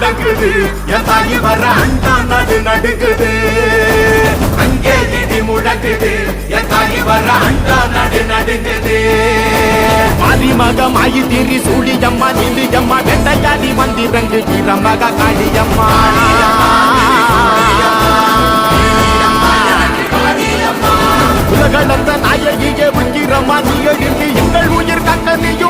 முழங்குது என் தாயி வர அண்டா நடு நடுக்குது அங்கே இடி முழங்குது என் தாயி வர அண்டா நடு நடுங்குது மாரிமக மாயி திரி சூழியம்மா நிலியம்மா வெண்டையாடி வந்திரங்கு கிரமக காளியம்மா உலகளந்த நாயகியே உயிரம்மா நீ எழுந்து எங்கள் உயிர் கக்க நீயும்